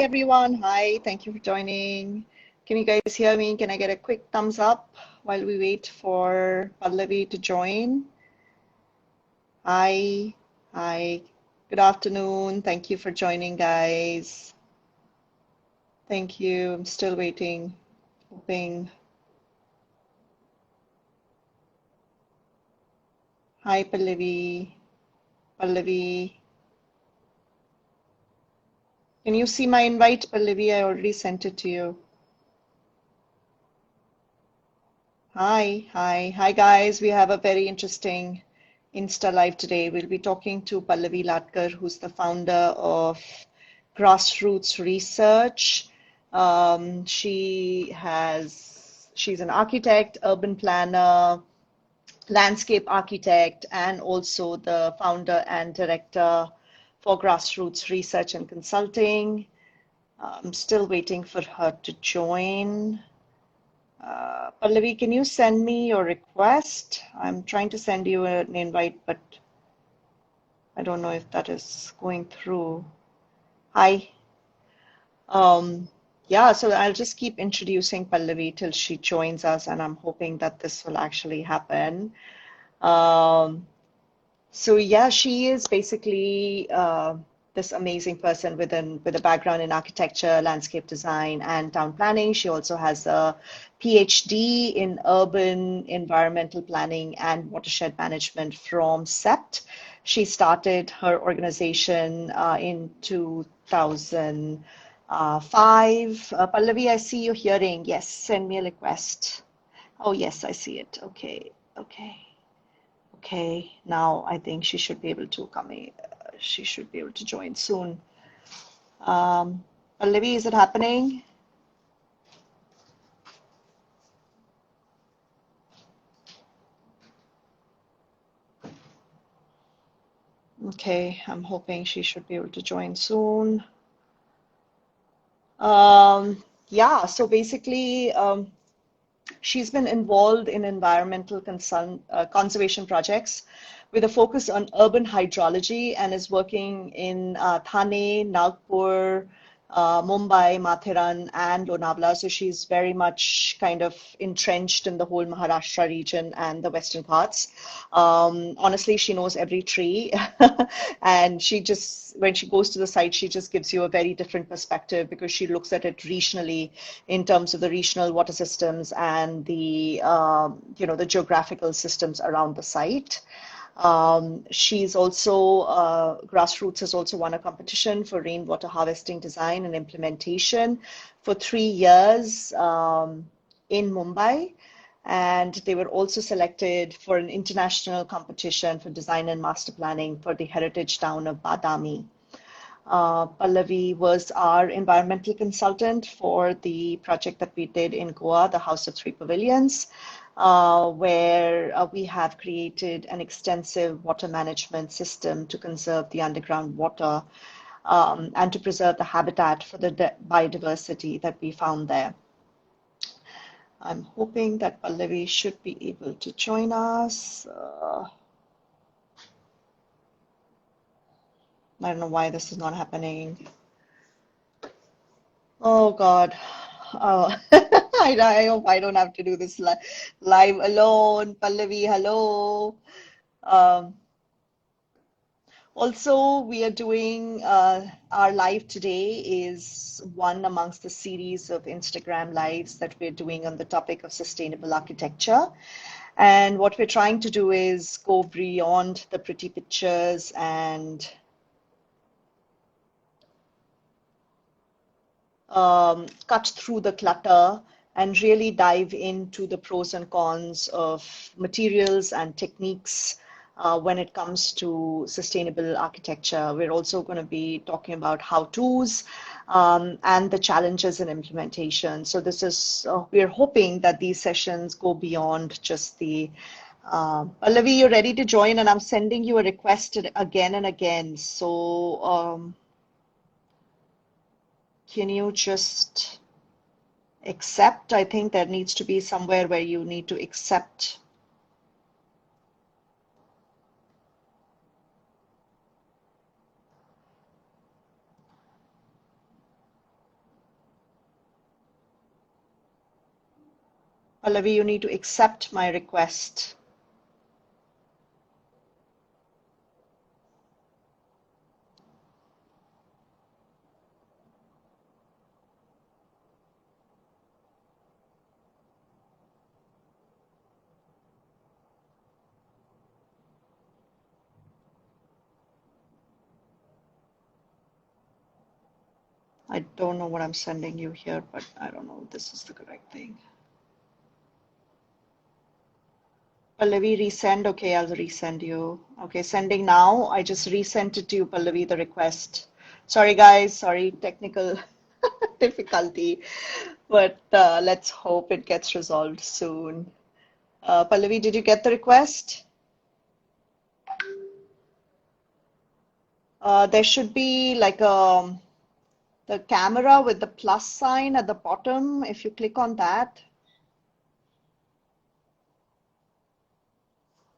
everyone. Hi, thank you for joining. Can you guys hear me? Can I get a quick thumbs up while we wait for Pallavi to join? Hi, hi. Good afternoon. Thank you for joining, guys. Thank you. I'm still waiting. Hoping. Hi, Pallavi. Pallavi. Can you see my invite, Pallavi? I already sent it to you. Hi, hi, hi, guys. We have a very interesting Insta Live today. We'll be talking to Pallavi Latkar, who's the founder of Grassroots Research. She's an architect, urban planner, landscape architect, and also the founder and director for Grassroots Research and Consulting. I'm still waiting for her to join. Pallavi, can you send me your request? I'm trying to send you an invite, but I don't know if that is going through. Hi. Um, yeah, so I'll just keep introducing Pallavi till she joins us, and I'm hoping that this will actually happen. Um, So yeah, she is basically this amazing person with a background in architecture, landscape design, and town planning. She also has a PhD in urban environmental planning and watershed management from CEPT. She started her organization in 2005. Pallavi, I see you hearing. Yes, send me a request. Oh, yes, I see it. Okay, okay. Okay, now I think she should be able to come in. She should be able to join soon. Pallavi, is it happening? Okay, I'm hoping she should be able to join soon. Yeah, so basically, she's been involved in environmental conservation projects with a focus on urban hydrology and is working in Thane, Nagpur, Mumbai, Mathiran, and Lonavala. So she's very much kind of entrenched in the whole Maharashtra region and the western parts. Honestly, she knows every tree, and she just, when she goes to the site, she just gives you a very different perspective because she looks at it regionally in terms of the regional water systems and the geographical systems around the site. She's also, Grassroots has also won a competition for rainwater harvesting design and implementation for 3 years in Mumbai. And they were also selected for an international competition for design and master planning for the heritage town of Badami. Pallavi was our environmental consultant for the project that we did in Goa, the House of Three Pavilions, where we have created an extensive water management system to conserve the underground water and to preserve the habitat for the biodiversity that we found there. I'm hoping that Pallavi should be able to join us. I don't know why this is not happening. Oh God. Oh, I hope I don't have to do this live alone. Pallavi, hello. Um, Also, we are doing our live today is one amongst the series of Instagram lives that we're doing on the topic of sustainable architecture. And what we're trying to do is go beyond the pretty pictures and cut through the clutter and really dive into the pros and cons of materials and techniques when it comes to sustainable architecture. We're also going to be talking about how-tos and the challenges in implementation. So this is, we're hoping that these sessions go beyond just the Pallavi, you're ready to join, and I'm sending you a request again and again. So can you just accept? I think there needs to be somewhere where you need to accept. Pallavi, you need to accept my request. I don't know what I'm sending you here, but I don't know if this is the correct thing. Pallavi, resend. Okay, I'll resend you. Okay, sending now. I just resent it to you, Pallavi, the request. Sorry, guys. Sorry, technical difficulty, but let's hope it gets resolved soon. Pallavi, did you get the request? There should be like the camera with the plus sign at the bottom. If you click on that,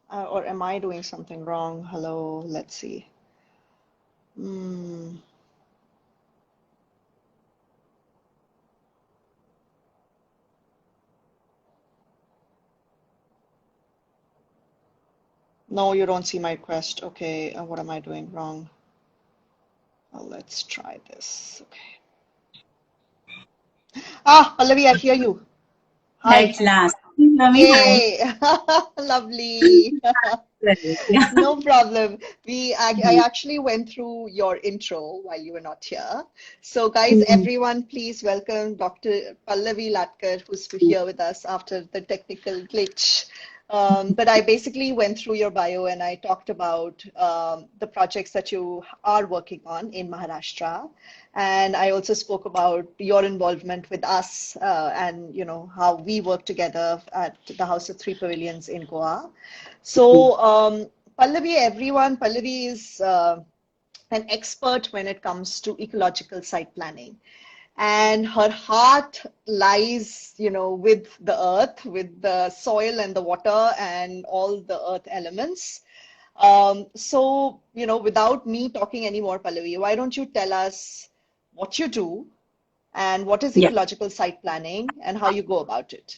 or am I doing something wrong? Hello, let's see. Hmm. No, you don't see my request. Okay, what am I doing wrong? Well, let's try this. Okay. Ah, Pallavi, I hear you. Hi. At last. Ravi, hi. Yay. Lovely. Yeah. No problem. I actually went through your intro while you were not here. So guys, Mhm. everyone, please welcome Dr. Pallavi Latkar, who's here with us after the technical glitch. But I basically went through your bio and I talked about the projects that you are working on in Maharashtra. And I also spoke about your involvement with us and how we work together at the House of Three Pavilions in Goa. So Pallavi is an expert when it comes to ecological site planning. And her heart lies, with the earth, with the soil and the water and all the earth elements. Without me talking anymore, Pallavi, why don't you tell us what you do and what is Yeah. ecological site planning and how you go about it?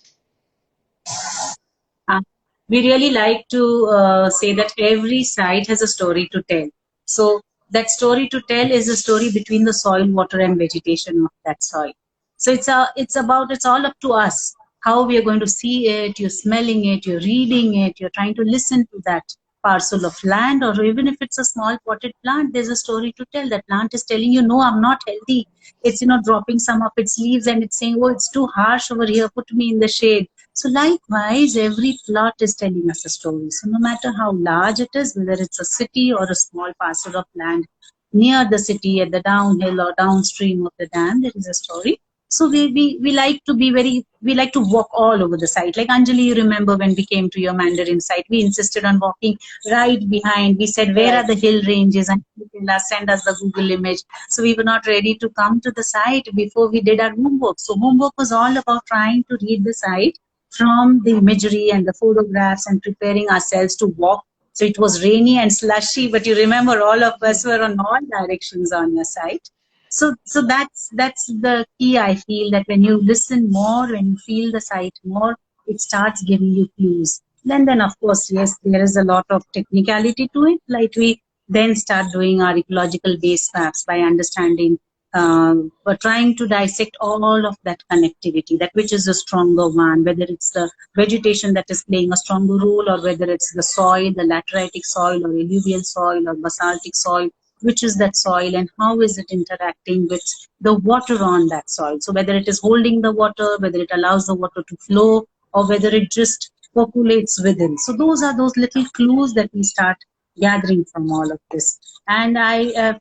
Uh, we really like to say that every site has a story to tell. So that story to tell is a story between the soil, water, and vegetation of that soil. So it's all up to us how we are going to see it. You're smelling it, you're reading it, you're trying to listen to that parcel of land, or even if it's a small potted plant, there's a story to tell. That plant is telling you, no, I'm not healthy. It's dropping some of its leaves and it's saying, oh, it's too harsh over here. Put me in the shade. So likewise, every plot is telling us a story. So no matter how large it is, whether it's a city or a small parcel of land near the city, at the downhill or downstream of the dam, there is a story. So we like to be we like to walk all over the site. Like Anjali, you remember when we came to your Mandarin site, we insisted on walking right behind. We said, where are Right. the hill ranges? And send us the Google image. So we were not ready to come to the site before we did our homework. So homework was all about trying to read the site from the imagery and the photographs and preparing ourselves to walk. So it was rainy and slushy, but you remember all of us were on all directions on your site. So that's the key. I feel that when you listen more, when you feel the site more, it starts giving you clues. Then of course, yes, there is a lot of technicality to it. Like we then start doing our ecological base maps by understanding but trying to dissect all of that connectivity, that which is the stronger one, whether it's the vegetation that is playing a stronger role, or whether it's the soil, the lateritic soil, or alluvial soil, or basaltic soil, which is that soil and how is it interacting with the water on that soil. So whether it is holding the water, whether it allows the water to flow, or whether it just populates within. So those are those little clues that we start gathering from all of this. And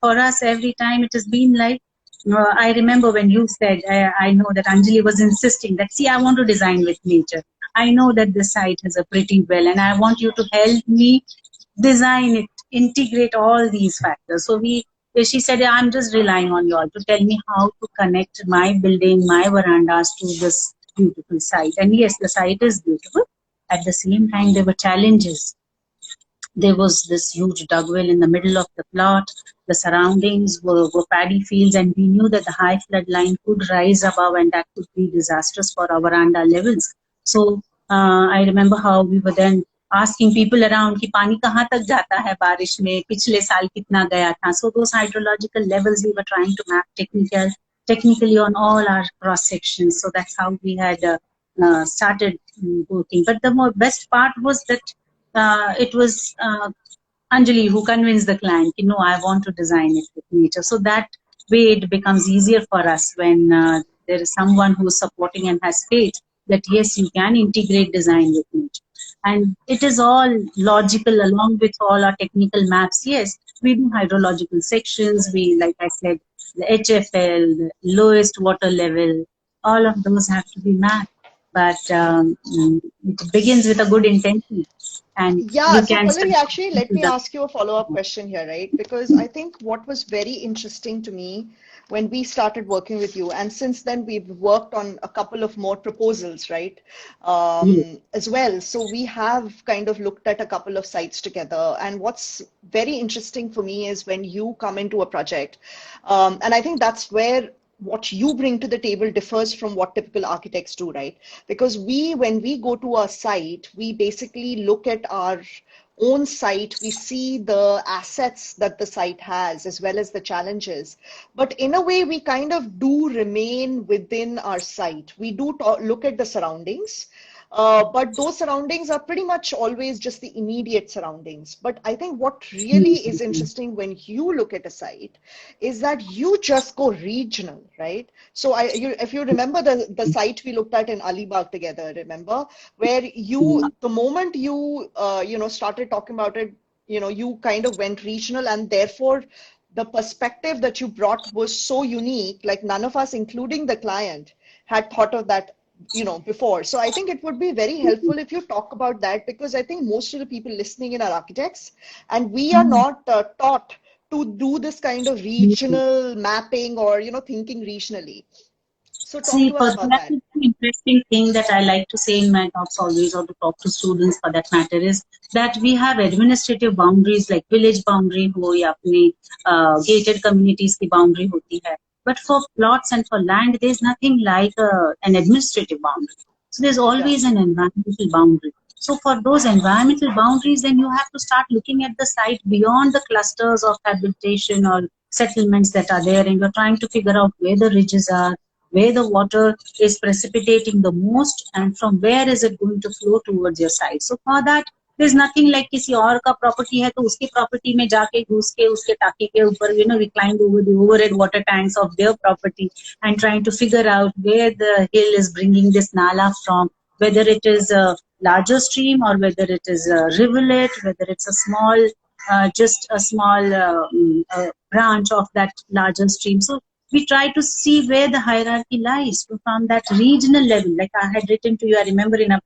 for us, every time it has been like, I remember when you said, I know that Anjali was insisting that, see, I want to design with nature. I know that the site has a pretty well, and I want you to help me design it, integrate all these factors. So she said, I'm just relying on you all to tell me how to connect my building, my verandas to this beautiful site. And yes, the site is beautiful. At the same time, there were challenges. There was this huge dug well in the middle of the plot. The surroundings were paddy fields, and we knew that the high flood line could rise above, and that could be disastrous for our veranda levels. So I remember how we were then asking people around कि पानी कहाँ तक जाता है बारिश में, पिछले साल कितना गया था. So those hydrological levels we were trying to map technically on all our cross sections. So that's how we had started working. But the best part was that it was Anjali who convinced the client, you know, I want to design it with nature. So that way it becomes easier for us when there is someone who is supporting and has faith that yes, you can integrate design with nature. And it is all logical along with all our technical maps. Yes, we do hydrological sections. We, like I said, the HFL, the lowest water level, all of those have to be mapped. But it begins with a good intention. And Yeah, you so can start Pallavi, actually, let to me the ask you a follow-up question here, right? Because I think what was very interesting to me when we started working with you, and since then we've worked on a couple of more proposals, right? yes. As well. So we have kind of looked at a couple of sites together. And what's very interesting for me is when you come into a project, and I think that's where what you bring to the table differs from what typical architects do, right? Because when we go to a site, we basically look at our own site, we see the assets that the site has as well as the challenges. But in a way, we kind of do remain within our site. We do look at the surroundings. But those surroundings are pretty much always just the immediate surroundings. But I think what really is interesting when you look at a site is that you just go regional, right? So if you remember the site we looked at in Alibag together, remember, where the moment you started talking about it, you kind of went regional, and therefore the perspective that you brought was so unique. Like none of us, including the client, had thought of that before. So I think it would be very helpful if you talk about that, because I think most of the people listening in are architects, and we are not taught to do this kind of regional mapping or thinking regionally. So talk See, to us for about that that. is the interesting thing that I like to say in my talks always, or to talk to students for that matter, is that we have administrative boundaries like village boundary हो या अपने gated communities की boundary होती है. But for plots and for land, there's nothing like an administrative boundary. So there's Yeah. always an environmental boundary. So for those environmental boundaries, then you have to start looking at the site beyond the clusters of habitation or settlements that are there, and you're trying to figure out where the ridges are, where the water is precipitating the most, and from where is it going to flow towards your site. So for that, there's nothing like किसी और का property है तो उसकी property में जाके घुस के उसके टाकी के ऊपर we climbed over the overhead water tanks of their property and trying to figure out where the hill is bringing this nala from, whether it is a larger stream or whether it is a rivulet, whether it's a small just a small branch of that larger stream. So we try to see where the hierarchy lies from that regional level. Like I had written to you, I remember in a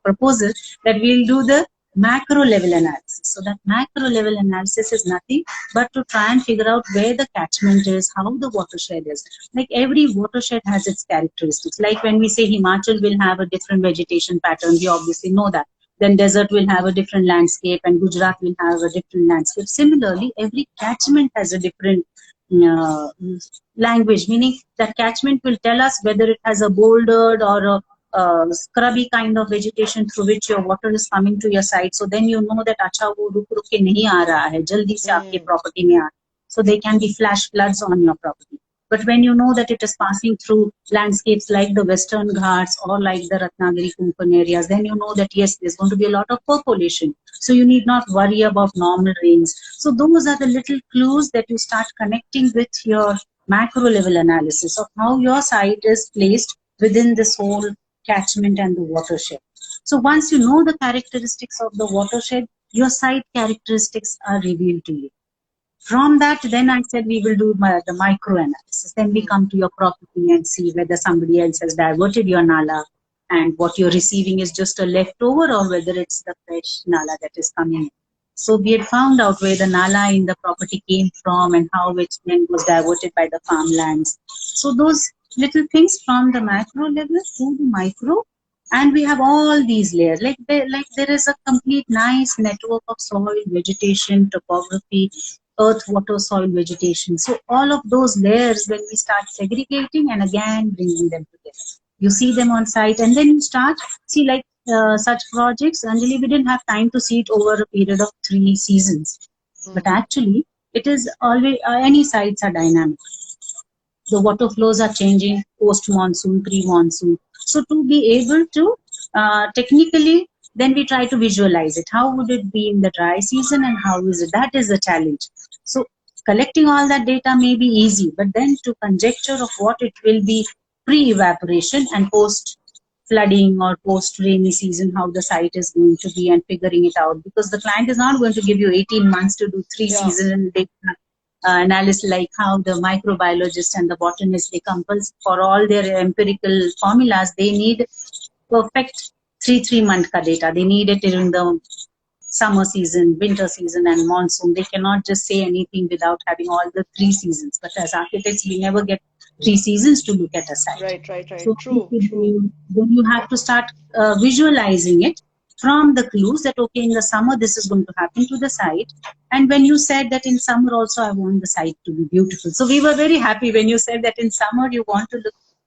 proposal that we'll do the macro level analysis. So that macro level analysis is nothing but to try and figure out where the catchment is, how the watershed is. Like every watershed has its characteristics. Like when we say Himachal will have a different vegetation pattern, we obviously know that. Then desert will have a different landscape and Gujarat will have a different landscape. Similarly, every catchment has a different uh, language, meaning that catchment will tell us whether it has a bouldered or a scrubby kind of vegetation through which your water is coming to your site. So then you know that अच्छा वो रुक रुक के नहीं आ रहा है, जल्दी से आपके property में आ रहा है. So they can be flash floods on your property. But when you know that it is passing through landscapes like the Western Ghats or like the Ratnagiri Konkan areas, then you know that yes, there's going to be a lot of percolation. So you need not worry about normal rains. So those are the little clues that you start connecting with your macro level analysis of how your site is placed within this whole catchment and the watershed. So once you know the characteristics of the watershed, your site characteristics are revealed to you. From that, then I said we will do the micro analysis. Then we come to your property and see whether somebody else has diverted your nala and what you're receiving is just a leftover or whether it's the fresh nala that is coming in. So we had found out where the nala in the property came from and how it then was diverted by the farmlands. So those little things from the macro level to the micro, and we have all these layers. Like there is a complete nice network of soil, vegetation, topography, earth, water, soil, vegetation. So all of those layers, when we start segregating and again bringing them together. You see them on site, and then you start see like such projects. Anjali, we didn't have time to see it over a period of 3 seasons, but actually it is always any sites are dynamic. The water flows are changing post monsoon, pre monsoon. So to be able to technically, then we try to visualize it. How would it be in the dry season, and how is it? That is the challenge. So collecting all that data may be easy, but then to conjecture of what it will be pre evaporation and post flooding or post rainy season, how the site is going to be, and figuring it out, because the client is not going to give you 18 months to do 3 season data analysis, like how the microbiologist and the botanist, they compulse for all their empirical formulas, they need perfect 3 month ka data. They need it during the summer season, winter season, and monsoon. They cannot just say anything without having all the 3 seasons. But as architects, we never get 3 seasons to look at a site. Right. So True. then you have to start visualizing it from the clues that, okay, in the summer, this is going to happen to the site. And when you said that in summer also, I want the site to be beautiful. So we were very happy when you said that in summer, you want to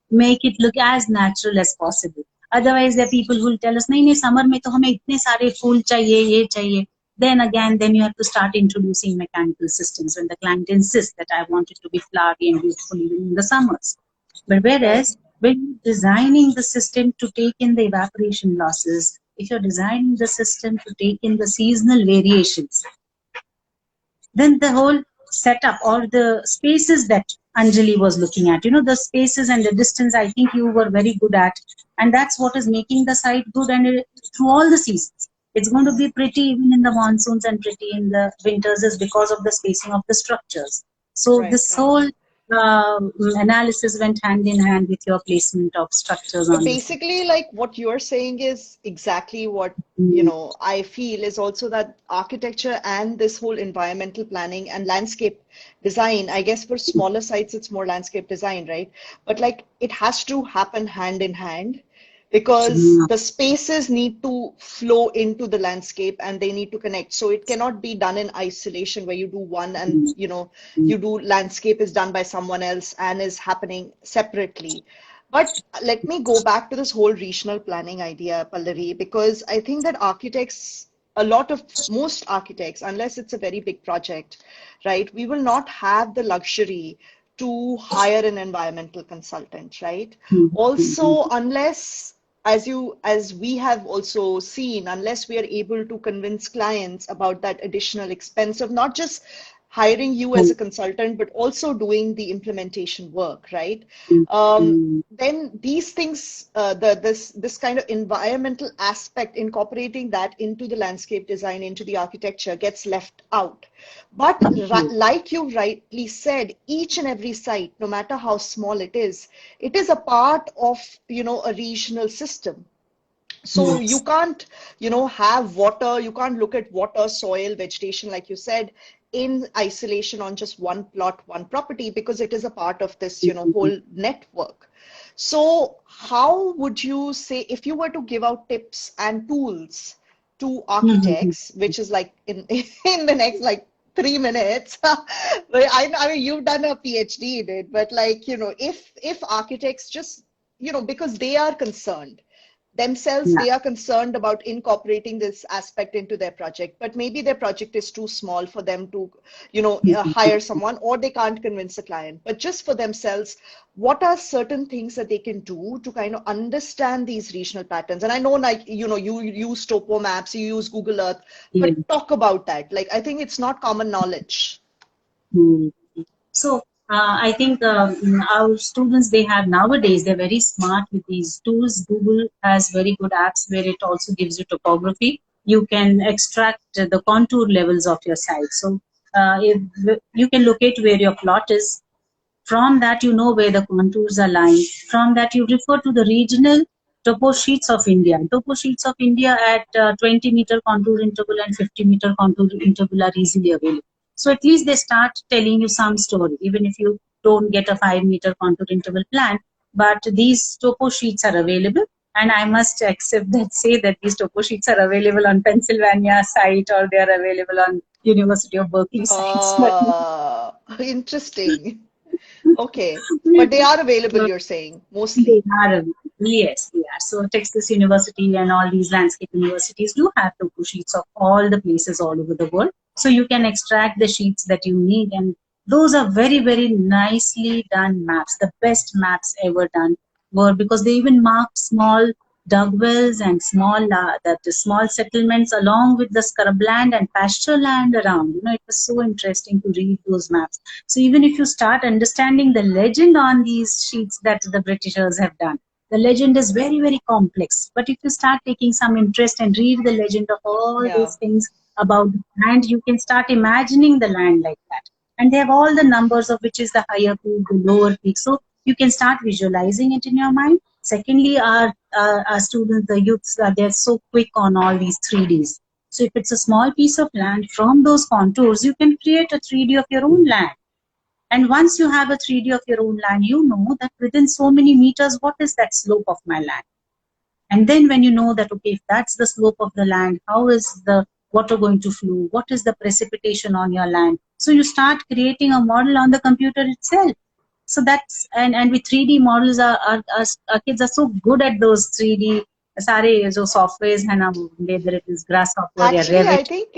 make it look as natural as possible. Otherwise, there are people who will tell us, नहीं नहीं, summer में तो हमें इतने सारे फूल चाहिए, ये चाहिए. Then you have to start introducing mechanical systems when the client insists that I want it to be flowery and beautiful even in the summers. But whereas when you're designing the system to take in the evaporation losses, if you're designing the system to take in the seasonal variations, then the whole setup or the spaces that Anjali was looking at, the spaces and the distance, I think you were very good at. And that's what is making the site good, and through all the seasons. It's going to be pretty even in the monsoons and pretty in the winters, is because of the spacing of the structures. So this whole analysis went hand in hand with your placement of structures. So basically, like what you're saying is exactly what, I feel is also that architecture and this whole environmental planning and landscape design, I guess for smaller sites, it's more landscape design, right? But like it has to happen hand in hand, because the spaces need to flow into the landscape and they need to connect. So it cannot be done in isolation where you do one and, you do landscape is done by someone else and is happening separately. But let me go back to this whole regional planning idea, Pallavi, because I think that most architects, unless it's a very big project, right, we will not have the luxury to hire an environmental consultant, right? Also, unless, as we have also seen, unless we are able to convince clients about that additional expense of not just hiring you as a consultant, but also doing the implementation work, right? Then these things, this kind of environmental aspect, incorporating that into the landscape design, into the architecture, gets left out. But like you rightly said, each and every site, no matter how small it is a part of, a regional system. So you can't, have water, you can't look at water, soil, vegetation, like you said, in isolation on just one plot, one property, because it is a part of this, whole network. So how would you say, if you were to give out tips and tools to architects, which is like in the next like 3 minutes, I mean, you've done a PhD in it, but like, if architects just, because they are concerned themselves, they are concerned about incorporating this aspect into their project, but maybe their project is too small for them to, hire someone, or they can't convince a client. But just for themselves, what are certain things that they can do to kind of understand these regional patterns? And I know, like, you use topo maps, you use Google Earth, but talk about that. Like, I think it's not common knowledge. So I think our students, they have nowadays, they're very smart with these tools. Google has very good apps where it also gives you topography. You can extract the contour levels of your site. So if you can locate where your plot is. From that, you know where the contours are lying. From that, you refer to the regional topo sheets of India. Topo sheets of India at 20-meter contour interval and 50-meter contour interval are easily available. So at least they start telling you some story, even if you don't get a 5-meter contour interval plan. But these topo sheets are available. And I must accept that, say that these topo sheets are available on Pennsylvania site, or they are available on University of Berkeley sites. Interesting. Okay, but they are available, you're saying, mostly. They are available. Yes, yeah. So Texas University and all these landscape universities do have topo sheets of all the places all over the world. So you can extract the sheets that you need, and those are very, very nicely done maps. The best maps ever done were, because they even marked small dug wells and the small settlements along with the scrubland and pasture land around. You know, it was so interesting to read those maps. So even if you start understanding the legend on these sheets that the Britishers have done, the legend is very, very complex. But if you start taking some interest and read the legend of all Yeah. these things about the land, you can start imagining the land like that. And they have all the numbers of which is the higher peak, the lower peak. So you can start visualizing it in your mind. Secondly, our students, the youths, they're so quick on all these 3Ds. So if it's a small piece of land, from those contours, you can create a 3D of your own land. And once you have a 3D of your own land, you know that within so many meters, what is that slope of my land? And then when you know that, okay, if that's the slope of the land, how is the water going to flow? What is the precipitation on your land? So you start creating a model on the computer itself. So that's, and with 3D models, our kids are so good at those 3D सारे जो softwares है ना, whether it is Grasshopper या Actually, I Revit. think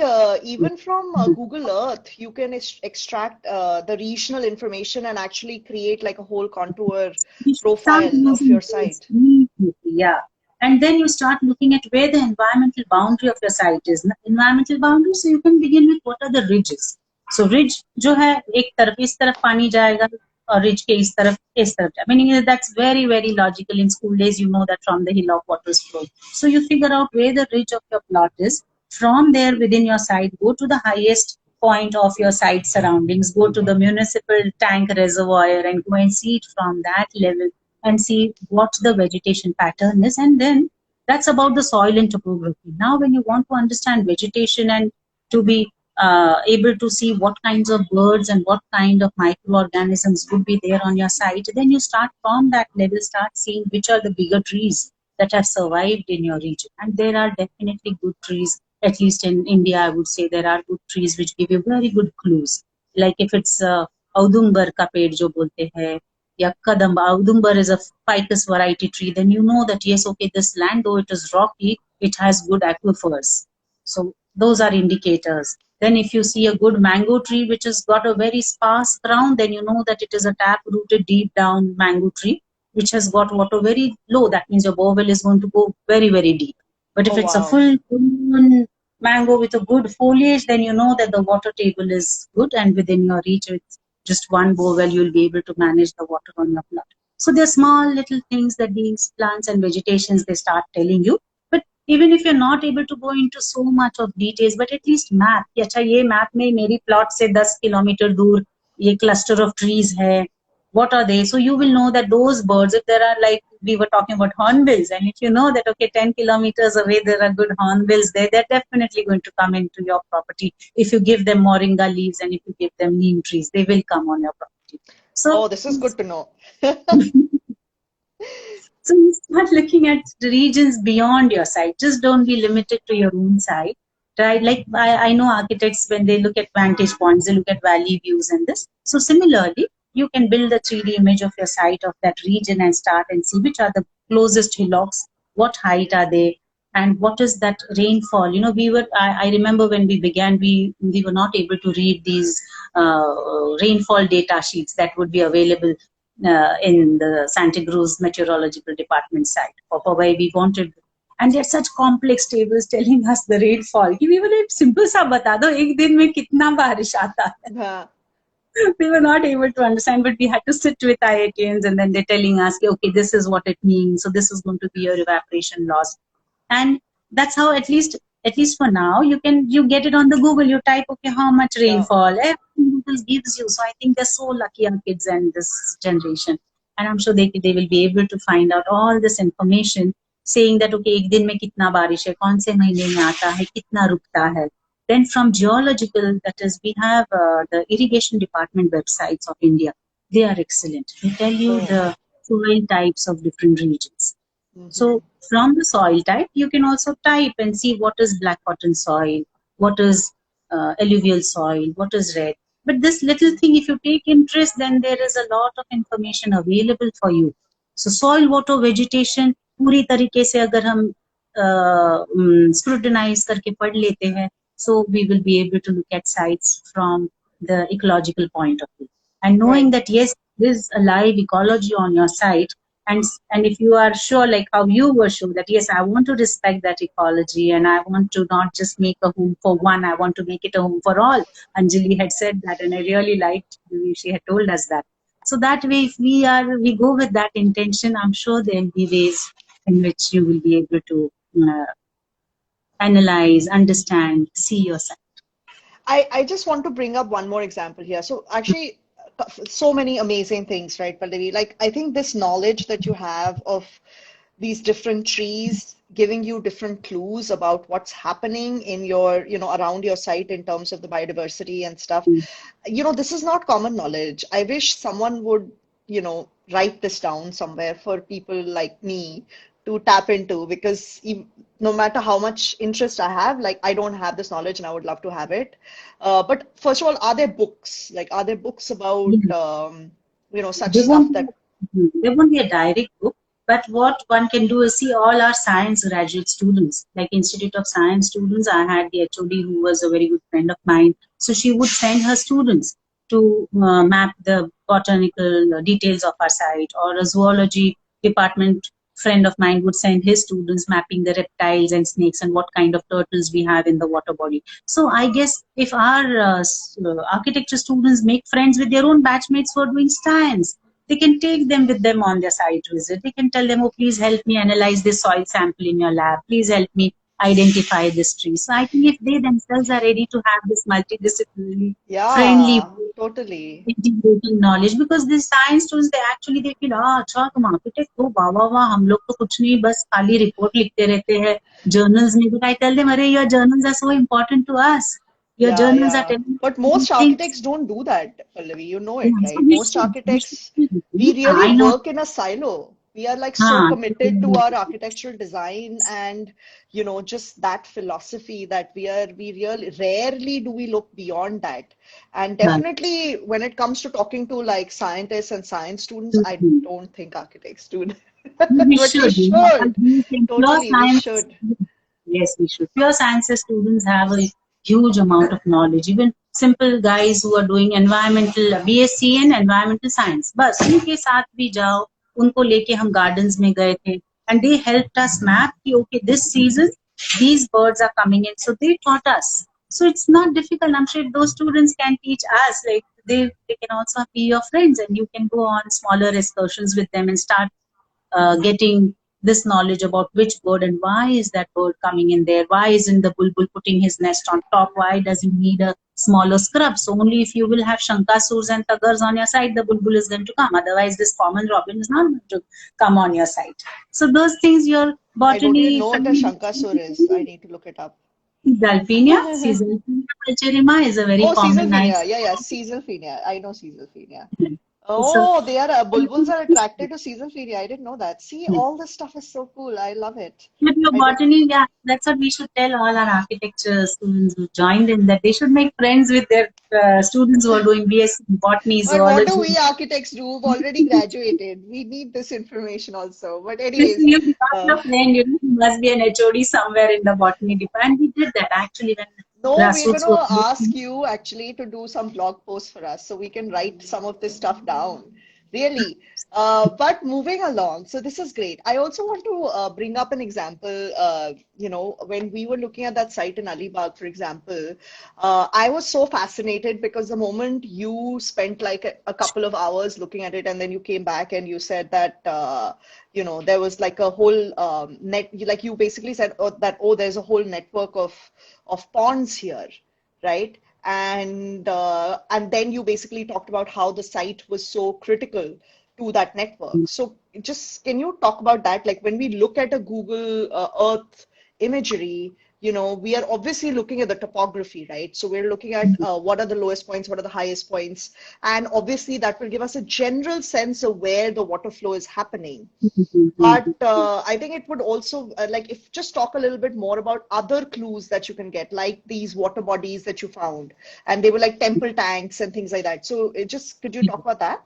even from Google Earth, you can extract the regional information and actually create like a whole contour You should start profile of using your those site. immediately, yeah. And then you start looking at where the environmental boundary of your site is. Environmental boundary, so you can begin with what are the ridges. So ridge जो है एक तरफ इस तरफ पानी जाएगा और ridge के इस तरफ meaning that's very, very logical. In school days you know that from the hillock waters flow. So you figure out where the ridge of your plot is. From there within your site, go to the highest point of your site surroundings, go to the municipal tank reservoir and go and see it from that level and see what the vegetation pattern is. And then that's about the soil and topography. Now, when you want to understand vegetation and to be able to see what kinds of birds and what kind of microorganisms would be there on your site, then you start from that level, start seeing which are the bigger trees that have survived in your region. And there are definitely good trees, at least in India, I would say there are good trees which give you very good clues. Like if it's Audumbar ka ped jo bolte hai, ya kadamba, Audumbar is a ficus variety tree, then you know that yes, okay, this land, though it is rocky, it has good aquifers. So those are indicators. Then if you see a good mango tree which has got a very sparse crown, then you know that it is a tap-rooted deep down mango tree which has got water very low. That means your borewell is going to go very, very deep. But if Oh, it's a wow. full mango with a good foliage, then you know that the water table is good and within your reach with just one borewell, you'll be able to manage the water on your plot. So there are small little things that these plants and vegetations, they start telling you. But even if you're not able to go into so much of details, but at least map, कि अच्छा ये map में मेरी plot से 10 kilometre दूर ये cluster of trees है, what are they? So you will know that those birds, if there are, like we were talking about hornbills, and if you know that, okay, 10 kilometers away, there are good hornbills there, they're definitely going to come into your property. If you give them moringa leaves and if you give them neem trees, they will come on your property. So, Oh, this is good to know. so you start looking at the regions beyond your site. Just don't be limited to your own site. Right? Like I know architects, when they look at vantage points, they look at valley views and this. So similarly, you can build a 3D image of your site of that region and start and see which are the closest hillocks, what height are they, and what is that rainfall. You know, I remember when we began, we were not able to read these rainfall data sheets that would be available in the Santa Cruz Meteorological Department site, for where we wanted. And they're such complex tables telling us the rainfall. कि we were like, simple सा बता दो एक दिन में कितना बारिश आता है. We were not able to understand, but we had to sit with IITians and then they're telling us, okay, this is what it means. So this is going to be your evaporation loss. And that's how, at least for now, you get it on the Google. You type, okay, how much rainfall, everything Google gives you. So I think they're so lucky, our kids and this generation. And I'm sure they will be able to find out all this information, saying that, okay, एक दिन में कितना बारिश है, कौन से महीने में आता है, कितना रुकता है. Then from geological, that is, we have the irrigation department websites of India. They are excellent. They tell you the soil types of different regions. So from the soil type, you can also type and see what is black cotton soil, what is alluvial soil, what is red. But this little thing, if you take interest, then there is a lot of information available for you. So soil, water, vegetation पूरी तरीके से अगर हम scrutinize करके पढ़ लेते हैं, so we will be able to look at sites from the ecological point of view. And knowing that yes, there is a live ecology on your site, and if you are sure, like how you were sure that yes, I want to respect that ecology and I want to not just make a home for one, I want to make it a home for all. Anjali had said that, and I really liked the way she had told us that. So that way, if we go with that intention, I'm sure there'll be ways in which you will be able to uh, analyze, understand, see yourself. I just want to bring up one more example here. So actually, so many amazing things, right, Pallavi? Like, I think this knowledge that you have of these different trees giving you different clues about what's happening in your, around your site in terms of the biodiversity and stuff. This is not common knowledge. I wish someone would, write this down somewhere for people like me to tap into, because no matter how much interest I have, like, I don't have this knowledge and I would love to have it. But first of all, are there books? Like, are there books about, such There stuff won't that? there won't be a direct book, but what one can do is see all our science graduate students, like Institute of Science students. I had the HOD who was a very good friend of mine. So she would send her students to map the botanical details of our site, or a zoology department friend of mine would send his students mapping the reptiles and snakes and what kind of turtles we have in the water body. So I guess if our architecture students make friends with their own batchmates who are doing science, they can take them with them on their site visit. They can tell them, oh, please help me analyze this soil sample in your lab. Please help me identify this tree. So I think if they themselves are ready to have this multidisciplinary, friendly, Yeah, totally. integrating knowledge, because these science students, they feel, अच्छा तुम architect हो, वाह वाह वाह, हम लोग तो कुछ नहीं, बस खाली report लिखते रहते हैं journals में. But I tell them, अरे your journals are so important to us. Your Yeah, journals are yeah. telling But us most things. architects don't do that, Pallavi. You know it, Yeah, so right? Most we architects, should, we I really know. work in a silo. We are like so हाँ, committed to our architectural design and, just that philosophy that we really rarely do we look beyond that. And definitely when it comes to talking to like scientists and science students, I don't think architects do that. we But we should. should. We think pure Totally, we science. should. Yes, we should. Pure sciences students have a huge amount of knowledge. Even simple guys who are doing environmental BSc in environmental science. बस उनके साथ भी जाओ, उनको लेके हम gardens में गए थे, and they helped us map कि okay, this season these birds are coming in. So they taught us. So it's not difficult. I'm sure those students can teach us. Like they can also be your friends, and you can go on smaller excursions with them and start getting this knowledge about which bird and why is that bird coming in there, why isn't the bulbul putting his nest on top, why does he need a smaller scrub. So only if you will have shankasurs and tagars on your side, the bulbul is going to come, otherwise this common robin is not going to come on your site. So those things your I don't even botany know what a Shankasur is. I need to look it up. Caesalpinia culturima is a very Oh, common Caesalpinia. nice. Yeah, yeah, Caesalpinia. I know Caesalpinia. So Oh, they are bulbuls are attracted to Caesalpinia. I didn't know that. See, all this stuff is so cool. I love it. with your I do. botany, yeah, that's what we should tell all our architecture students who joined in, that they should make friends with their students who are doing BSc botany, But what do zoology. we architects do? We've already graduated. We need this information also. But anyways, You become uh, your friend, you must be an HOD somewhere in the botany department. And we did that actually when no, we're going grassroots to was ask you actually to do some blog posts for us so we can write some of this stuff down. Really. But moving along, so this is great. I also want to bring up an example. When we were looking at that site in Alibag, for example, I was so fascinated because the moment you spent like a couple of hours looking at it and then you came back and you said that, there was like a whole net, like you basically said there's a whole network of ponds here, right? And then you basically talked about how the site was so critical to that network. So just can you talk about that? Like when we look at a Google Earth imagery, we are obviously looking at the topography, right? So we're looking at what are the lowest points, what are the highest points, and obviously that will give us a general sense of where the water flow is happening. But I think it would also like if just talk a little bit more about other clues that you can get, like these water bodies that you found, and they were like temple tanks and things like that. So could you talk about that?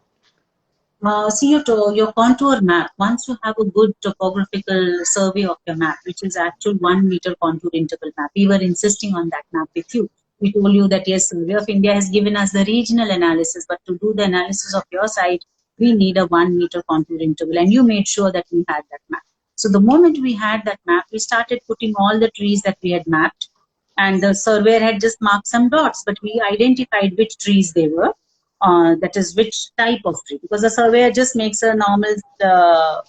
see your contour map. Once you have a good topographical survey of your map, which is actual 1 meter contour interval map, we were insisting on that map with you. We told you that yes, Survey of India has given us the regional analysis, but to do the analysis of your site, we need a 1 meter contour interval, and you made sure that we had that map. So the moment we had that map, we started putting all the trees that we had mapped, and the surveyor had just marked some dots, but we identified which trees they were, that is which type of tree, because the surveyor just makes a normal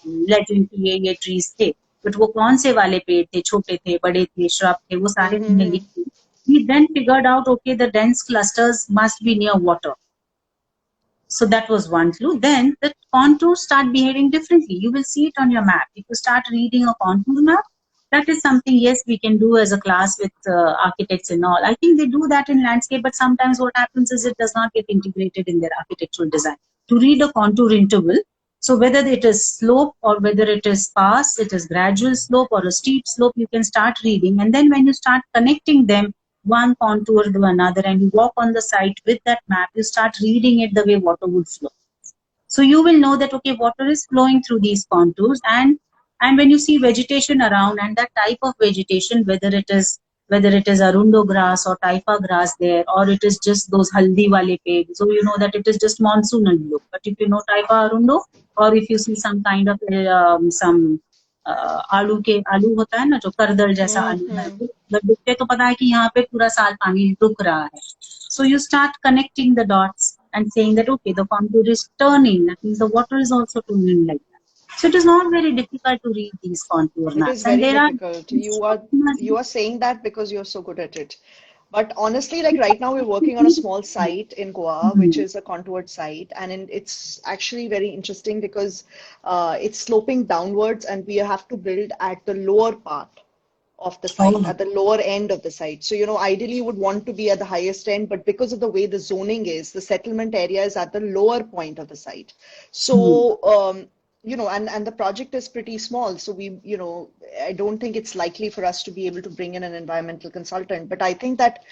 legend कि ये trees थे, but वो कौन से वाले पेड़ थे, छोटे थे, बड़े थे, shrub थे, वो सारे हमने लिख दिए. We then figured out, okay, the dense clusters must be near water. So that was one clue. Then the contours start behaving differently. You will see it on your map. If you start reading a contour map, that is something, yes, we can do as a class with architects and all. I think they do that in landscape, but sometimes what happens is it does not get integrated in their architectural design. To read a contour interval, so whether it is slope or whether it is sparse, it is gradual slope or a steep slope, you can start reading. And then when you start connecting them, one contour to another, and you walk on the site with that map, you start reading it the way water would flow. So you will know that, okay, water is flowing through these contours, and when you see vegetation around and that type of vegetation, whether it is arundo grass or taifa grass there, or it is just those haldi wale ped, so you know that it is just monsoonal look. But if you know taifa arundo, or if you see some kind of some आलू होता है ना, जो करदल जैसा आलू है, जब दिखते तो पता है कि यहाँ पे पूरा साल पानी रुक रहा है. So you start connecting the dots and saying that, okay, the contour is turning, that means the water is also turning like that. So it is not very difficult to read these contour maps. It is very difficult. You are saying that because you're so good at it. But honestly, like right now, we're working on a small site in Goa, which is a contoured site, and it's actually very interesting because it's sloping downwards, and we have to build at the lower part of the site, at the lower end of the site. So, you know, ideally you would want to be at the highest end, but because of the way the zoning is, the settlement area is at the lower point of the site. So, you know, and the project is pretty small. So we, you know, I don't think it's likely for us to be able to bring in an environmental consultant, but I think that,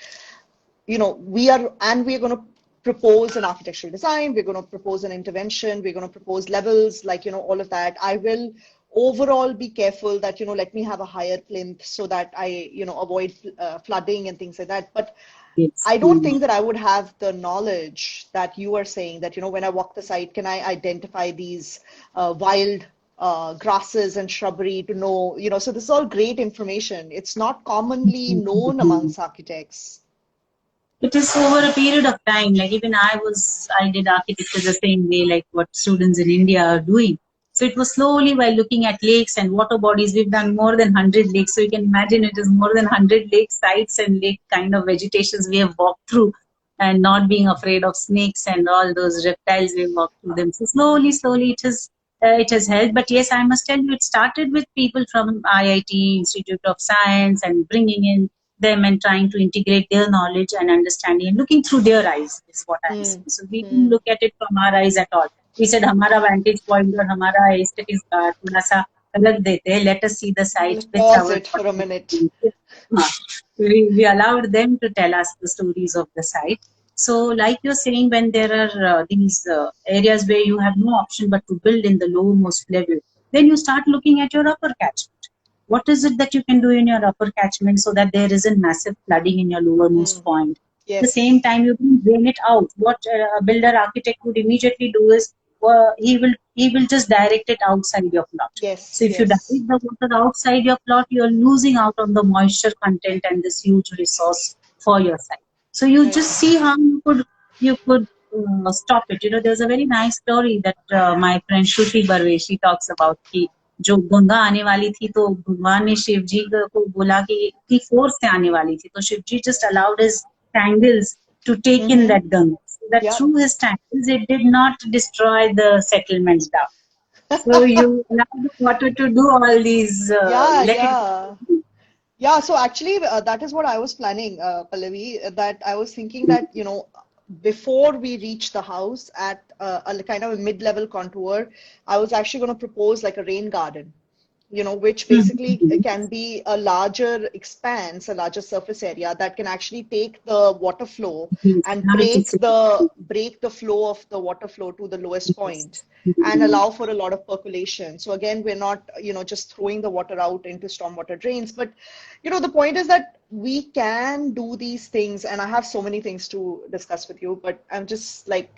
you know, we're going to propose an architectural design, we're going to propose an intervention, we're going to propose levels, like, you know, all of that. I will overall be careful that, you know, let me have a higher plinth so that I, you know, avoid flooding and things like that. But I don't think that I would have the knowledge that you are saying that, you know, when I walk the site, can I identify these wild grasses and shrubbery to know, you know, so this is all great information. It's not commonly known amongst architects. It is over a period of time. Like even I did architecture the same way, like what students in India are doing. So it was slowly while looking at lakes and water bodies. We've done more than 100 lakes. So you can imagine it is more than 100 lake sites and lake kind of vegetations we have walked through, and not being afraid of snakes and all those reptiles we walked through them. So slowly it has helped. But yes, I must tell you, it started with people from IIT, Institute of Science, and bringing in them and trying to integrate their knowledge and understanding and looking through their eyes is what I'm saying. So we didn't look at it from our eyes at all. We said, "Hamara vantage point or Hamara aesthetics का थोड़ा सा अलग देते हैं. Let us see the site." Pause it for a minute. We allowed them to tell us the stories of the site. So, like you're saying, when there are these areas where you have no option but to build in the lowermost level, then you start looking at your upper catchment. What is it that you can do in your upper catchment so that there isn't massive flooding in your lowermost point? Yes. At the same time, you can drain it out. What a builder architect would immediately do is he will just direct it outside your plot. Yes. So if you direct the water outside your plot, you're losing out on the moisture content and this huge resource for your site. So you just see how you could stop it. You know, there's a very nice story that my friend Shruti Barve, she talks about. जो गंगा आने वाली थी तो भगवान ने शिव जी को बोला कि इतनी फोर्स से आने वाली थी तो शिव जी just allowed his tangles to take in that Ganga, so that through his tangles it did not destroy the settlements down. So you allow the water to do all these so actually that is what I was planning, Pallavi, that I was thinking that, you know, before we reach the house at a kind of a mid-level contour, I was actually going to propose like a rain garden. which basically can be a larger expanse, a larger surface area that can actually take the water flow and break the flow of the water flow to the lowest point and allow for a lot of percolation. So again, we're not, just throwing the water out into stormwater drains, but the point is that we can do these things, and I have so many things to discuss with you, but I'm just like,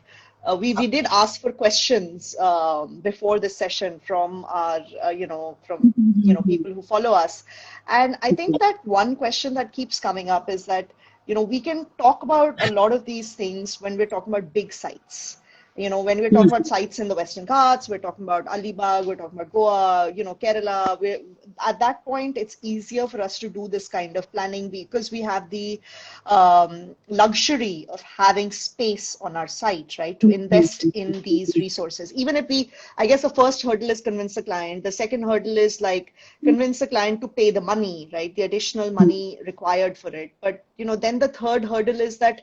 we did ask for questions before this session from our people who follow us, and I think that one question that keeps coming up is that we can talk about a lot of these things when we're talking about big sites. When we're talking about sites in the Western Ghats, we're talking about Alibag, we're talking about Goa, Kerala. At that point, it's easier for us to do this kind of planning because we have the luxury of having space on our site, right, to invest in these resources. Even if I guess the first hurdle is convince the client. The second hurdle is like convince the client to pay the money, right, the additional money required for it. But, then the third hurdle is that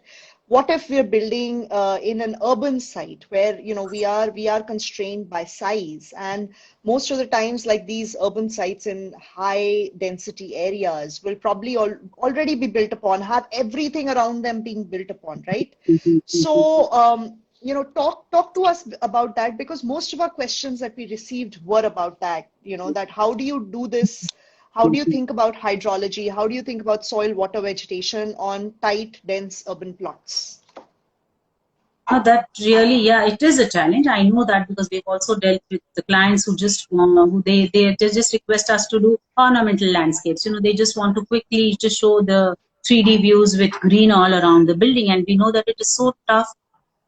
what if we're building in an urban site where we are constrained by size, and most of the times like these urban sites in high density areas will probably already be built upon, have everything around them being built upon, right? So talk to us about that, because most of our questions that we received were about that, that how do you do this? How do you think about hydrology? How do you think about soil water vegetation on tight, dense urban plots? That really, yeah, it is a challenge. I know that because we've also dealt with the clients who just they just request us to do ornamental landscapes. They just want to quickly just show the 3D views with green all around the building, and we know that it is so tough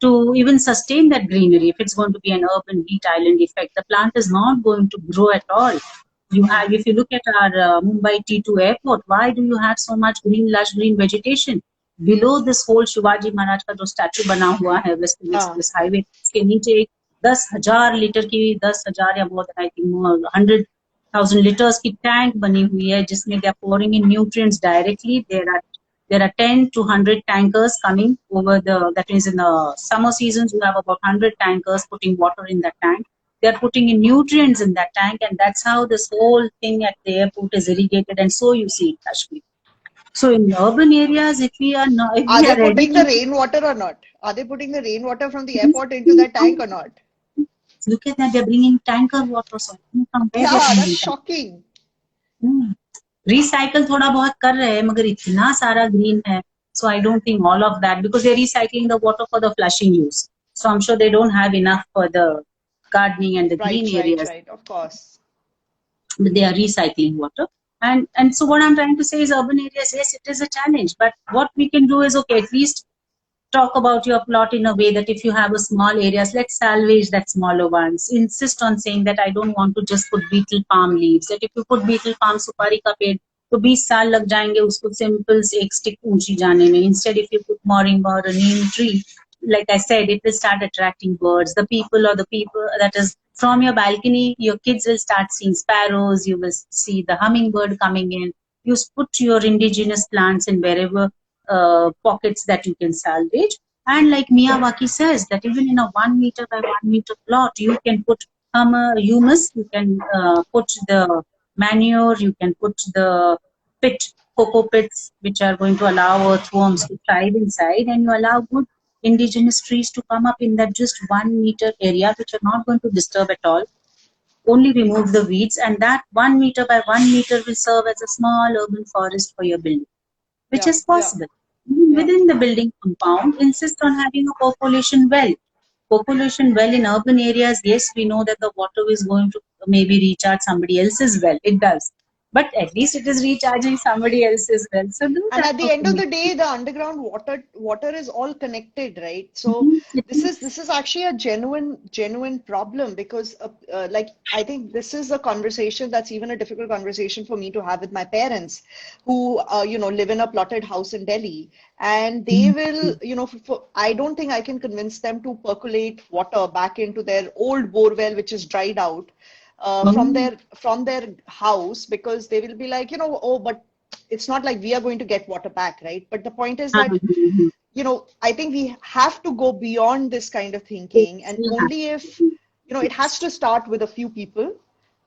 to even sustain that greenery. If it's going to be an urban heat island effect, the plant is not going to grow at all. If you look at our Mumbai T2 airport, why do you have so much lush green vegetation? Below this whole Shivaji Maharaj का जो statue बना हुआ है Western Express Highway, इसके नीचे एक 10,000 litre की 10,000 या more than I think 100,000 liters की tank बनी हुई है जिसमें they are pouring in nutrients directly. There are 10 to 100 tankers coming over that is in the summer seasons, you have about 100 tankers putting water in that tank. They're putting in nutrients in that tank, and that's how this whole thing at the airport is irrigated, and so you see in Kashmir. So in urban areas, if we are not, are they putting the rainwater or not? Are they putting the rainwater from the airport into that tank or not? Look at that, they're bringing tanker water. So yeah, that's shocking. Recycle थोड़ा बहुत कर रहे हैं, मगर इतना सारा green है. So I don't think all of that, because they're recycling the water for the flushing use. So I'm sure they don't have enough for the gardening and the green areas. Right, of course. But they are recycling water. And so what I'm trying to say is urban areas, yes, it is a challenge. But what we can do is, okay, at least talk about your plot in a way that if you have a small areas, let's salvage that smaller ones. Insist on saying that I don't want to just put beetle palm leaves. That if you put beetle palm supari ka ped, तो 20 साल लग जाएंगे उसको simple से एक stick ऊंची जाने में. Instead, if you put moringa or a neem tree, like I said, it will start attracting birds. The people that is from your balcony, your kids will start seeing sparrows. You will see the hummingbird coming in. You put your indigenous plants in wherever pockets that you can salvage. And like Miyawaki says, that even in a 1 meter by 1 meter plot, you can put humus, you can put the manure, you can put the cocoa pits, which are going to allow earthworms to thrive inside, and you allow good indigenous trees to come up in that just 1 meter area, which are not going to disturb at all. Only remove the weeds, and that 1 meter by 1 meter will serve as a small urban forest for your building, which is possible. Within the building compound, insist on having a population well. Population well in urban areas, yes, we know that the water is going to maybe recharge somebody else's well. It does. But at least it is recharging somebody else's well. So and at the end of the day, the underground water is all connected, right? So this is actually a genuine problem, because like I think this is a conversation that's even a difficult conversation for me to have with my parents, who live in a plotted house in Delhi, and they will I don't think I can convince them to percolate water back into their old bore well, which is dried out. From their house, because they will be like, oh, but it's not like we are going to get water back, right? But the point is that, I think we have to go beyond this kind of thinking, and only if, it has to start with a few people.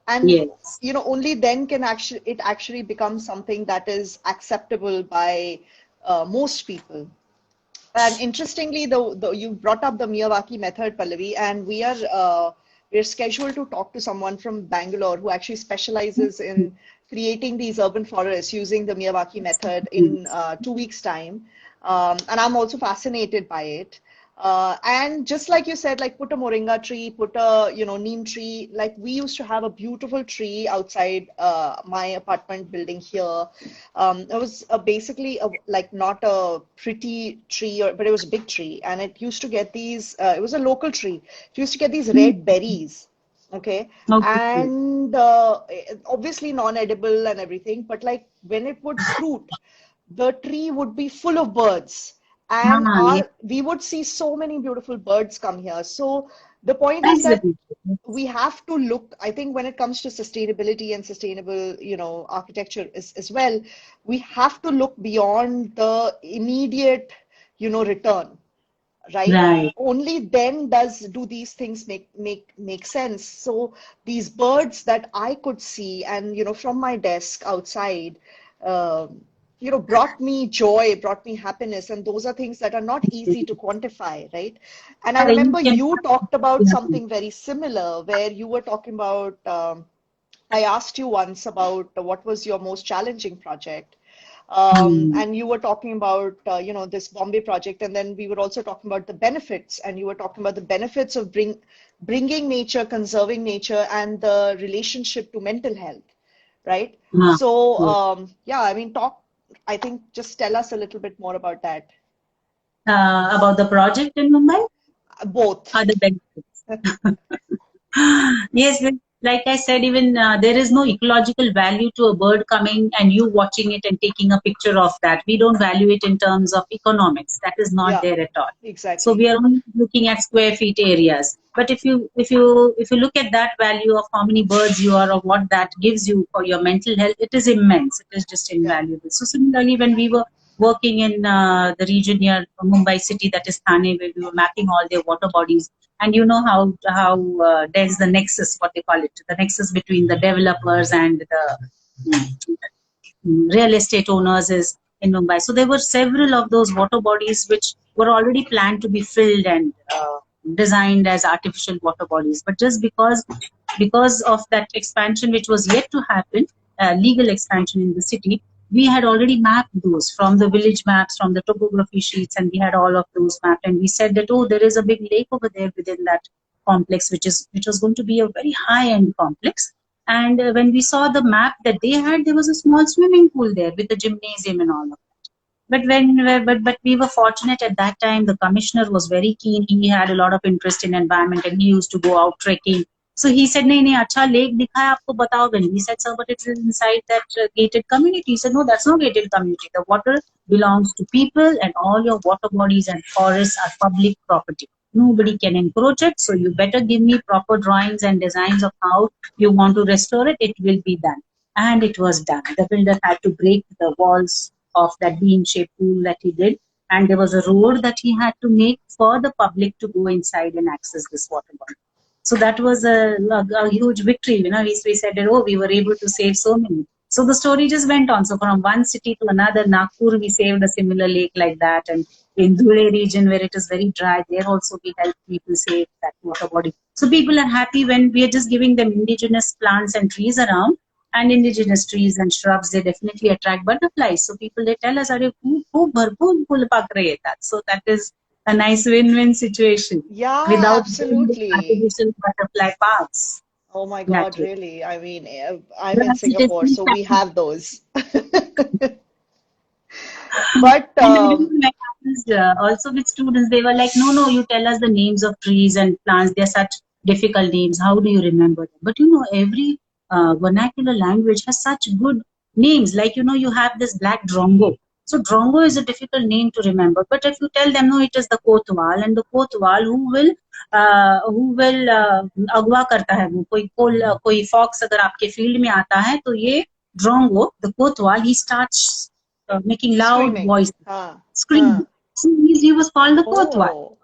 And Yes. only then can it actually become something that is acceptable by most people. And interestingly, you brought up the Miyawaki method, Pallavi, and we're scheduled to talk to someone from Bangalore who actually specializes in creating these urban forests using the Miyawaki method in 2 weeks' time. And I'm also fascinated by it. And just like you said, like put a moringa tree, put a neem tree. Like we used to have a beautiful tree outside my apartment building here. It was basically like not a pretty tree, but it was a big tree, and it used to get these. It was a local tree. It used to get these red berries. Okay, Okay. and obviously non-edible and everything, but like when it would fruit, the tree would be full of birds, and Yeah. our we would see so many beautiful birds come here. So the point is That's that very we have to look, I think, when it comes to sustainability and sustainable, architecture as well, we have to look beyond the immediate, return, right? right. Only then do these things make sense. So these birds that I could see and from my desk outside, um, brought me joy, brought me happiness, and those are things that are not easy to quantify, right? And I You remember can you talked about something very similar where you were talking about. I asked you once about what was your most challenging project. Hmm. And you were talking about, this Bombay project, and then we were also talking about the benefits, and you were talking about the benefits of bringing nature, conserving nature, and the relationship to mental health, right? Ah, So, yes. yeah, I mean, I think just tell us a little bit more about that. About the project in Mumbai, Both. other benefits. Yes, like I said, even there is no ecological value to a bird coming and you watching it and taking a picture of that. We don't value it in terms of economics. That is not Yeah, there at all. So exactly. we are only looking at square feet areas. But if you look at that value of how many birds you are or what that gives you for your mental health, it is immense. It is just Yeah, invaluable. So similarly, when we were working in the region near Mumbai city, that is Thane, where we were mapping all their water bodies, and you know how there's the nexus, what they call it, the nexus between the developers and the real estate owners is in Mumbai. So there were several of those water bodies which were already planned to be filled and designed as artificial water bodies. But just because of that expansion which was yet to happen, legal expansion in the city, we had already mapped those from the village maps, from the topography sheets, and we had all of those mapped. And we said that, oh, there is a big lake over there within that complex, which was going to be a very high end complex. And when we saw the map that they had, there was a small swimming pool there with a gymnasium and all of that. But we were fortunate at that time. The commissioner was very keen. He had a lot of interest in environment, and he used to go out trekking. So he said, "नहीं नहीं अच्छा lake दिखा है आपको बताओ बहन." We said, "Sir, but it's inside that gated community." He said, "No, that's no gated community. The water belongs to people, and all your water bodies and forests are public property. Nobody can encroach it. So you better give me proper drawings and designs of how you want to restore it. It will be done." And it was done. The builder had to break the walls of that bean-shaped pool that he did, and there was a road that he had to make for the public to go inside and access this water body. So that was a huge victory. We said that, oh, we were able to save so many. So the story just went on. So from one city to another, Nagpur, we saved a similar lake like that. And in Dhule region, where it is very dry, there also we help people save that water body. So people are happy when we are just giving them indigenous plants and trees around. And indigenous trees and shrubs, they definitely attract butterflies. So people, they tell us, "Are bharpoor phul pak rahe hai." So that is a nice win-win situation yeah, without doing the absolutely. artificial butterfly parks. Oh my God, Naturally. really? I mean, I'm in That's a Singapore, different so we kind. have those. But And I remember when I was also with students, they were like, no, no, you tell us the names of trees and plants. They're such difficult names. How do you remember them? But every vernacular language has such good names. Like, you have this black drongo. So drongo is a difficult name to remember. But if you tell them, no, it is the kotwal, and the kotwal who will अगवा करता है वो कोई fox अगर आपके field में आता है तो ये drongo, the kotwal, he starts making loud screaming. voice, Huh, huh. screaming. So he was called the Kotwal. Oh,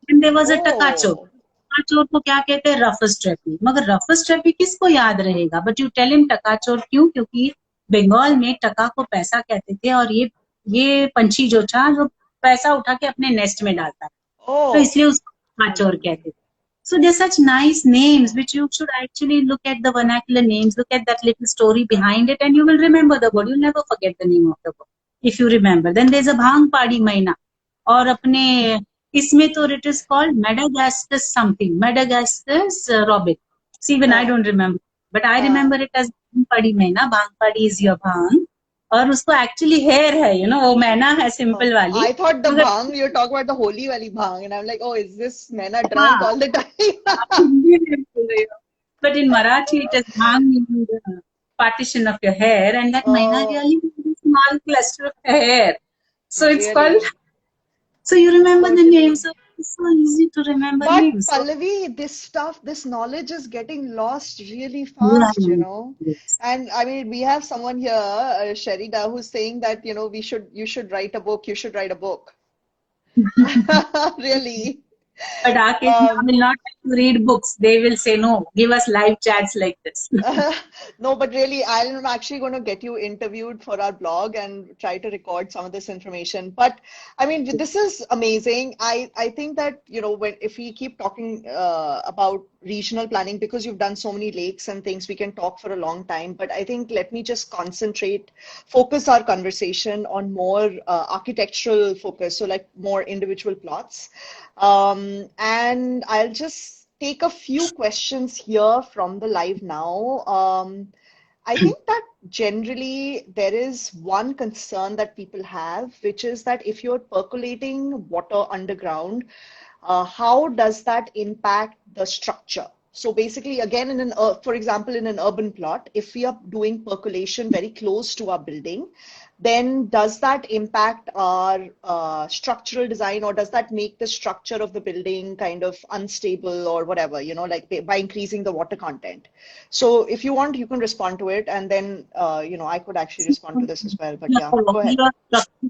And there was a Takacho. oh. टकाचोर को क्या कहते हैं? रफस ट्रैपी। मगर रफस ट्रैपी किसको याद रहेगा? बट यू टेल हिम टकाचोर, क्यों? क्योंकि बंगाल में टका को पैसा कहते थे, और ये पंछी जो था, जो पैसा उठा के अपने नेस्ट में डालता है, तो Oh. इसलिए उसको टकाचोर कहते थे. So there's such nice names which you should actually look at the vernacular names, look at that little story behind it, and you will remember the word. You'll never forget the name of the word if you remember. Then there's a Bhang Padi Maina, और अपने इसमें तो it is called Madagascar something, Madagascar robin. See, even I don't remember, but I remember it as Bhang Padi Maina. Bhang Padi is your bhang, और उसको actually hair है, you know, वो मैना है simple वाली. I thought the मगर bhang, you're talking about the holy wali bhang, and I'm like, oh, is this Maina drunk हाँ, all the time? आप हिंदी में बोल रहे हो. But in Marathi, it is bhang, meaning the partition of your hair, and that maina Oh, really is a small cluster of hair. So it's called. really? So you remember the name. Totally. So it's so easy to remember But names. So Pallavi, this stuff, this knowledge is getting lost really yeah, fast, you know. yes. And I mean, we have someone here, Sherida, who's saying that, you know, you should write a book, you should write a book. Really. But our kids now will not like to read books. They will say, no, give us live chats like this. No, but really, I'm actually going to get you interviewed for our blog and try to record some of this information. But I mean, this is amazing. I think that, you know, if we keep talking about regional planning, because you've done so many lakes and things, we can talk for a long time. But I think let me just focus our conversation on more architectural focus, so like more individual plots. And I'll just take a few questions here from the live now. I think that generally there is one concern that people have, which is that if you're percolating water underground, how does that impact the structure? So basically, again, for example, in an urban plot, if we are doing percolation very close to our building, then does that impact our structural design, or does that make the structure of the building kind of unstable or whatever, you know, like by increasing the water content? So if you want, you can respond to it, and then, you know, I could actually respond to this as well. But yeah, go ahead.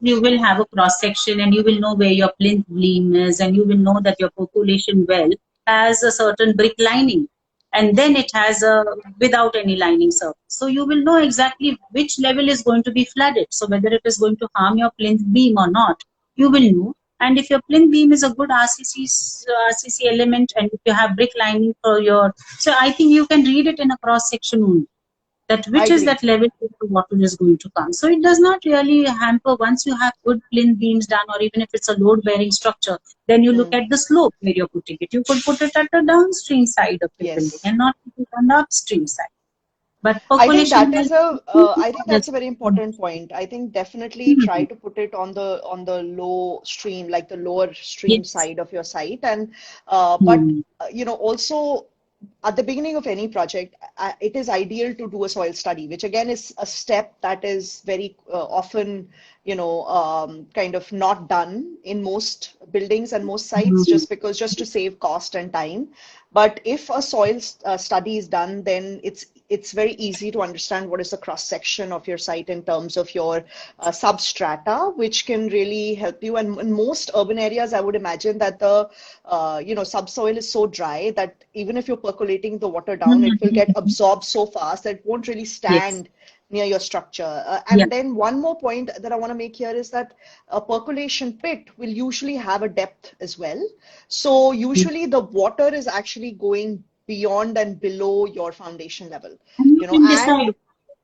You will have a cross section, and you will know where your plinth beam is, and you will know that your percolation well has a certain brick lining, and then it has a without any lining surface. So you will know exactly which level is going to be flooded. So whether it is going to harm your plinth beam or not, you will know. And if your plinth beam is a good RCC element, and if you have brick lining for your, so I think you can read it in a cross section only, that which is that level where the water is going to come. So it does not really hamper once you have good plinth beams done, or even if it's a load bearing structure, then you look at the slope where you're putting it. You could put it at the downstream side of the building and not put it on the upstream side. But I think percolation I think that's a very important point. I think definitely try to put it on the low stream, like the lower stream side of your site. And but you know, also at the beginning of any project, it is ideal to do a soil study, which again is a step that is very often, you know, kind of not done in most buildings and most sites, just to save cost and time. But if a soil study is done, then it's very easy to understand what is the cross section of your site in terms of your substrata, which can really help you. And in most urban areas, I would imagine that the you know, subsoil is so dry that even if you're percolating the water down, it will get absorbed so fast that it won't really stand near your structure. And then one more point that I want to make here is that a percolation pit will usually have a depth as well. So usually the water is actually going beyond and below your foundation level, you know,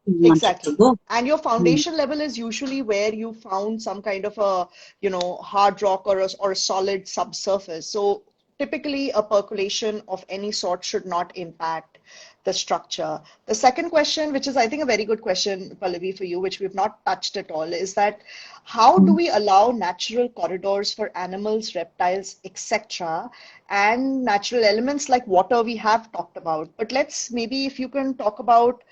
and exactly. And your foundation level is usually where you found some kind of a, you know, hard rock or a solid subsurface. So typically a percolation of any sort should not impact the structure. The second question, which is I think a very good question, Pallavi, for you, which we've not touched at all, is that how do we allow natural corridors for animals, reptiles, etc., and natural elements like water we have talked about? But let's maybe if you can talk about,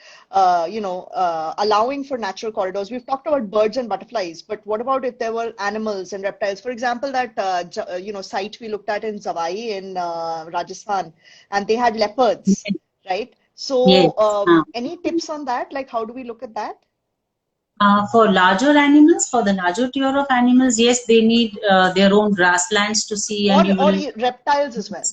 you know, allowing for natural corridors. We've talked about birds and butterflies, but what about if there were animals and reptiles? For example, that, you know, site we looked at in Zawai in Rajasthan, and they had leopards, right? So any tips on that? Like, how do we look at that? For larger animals, for the larger tier of animals, yes, they need their own grasslands to see, and or reptiles as well.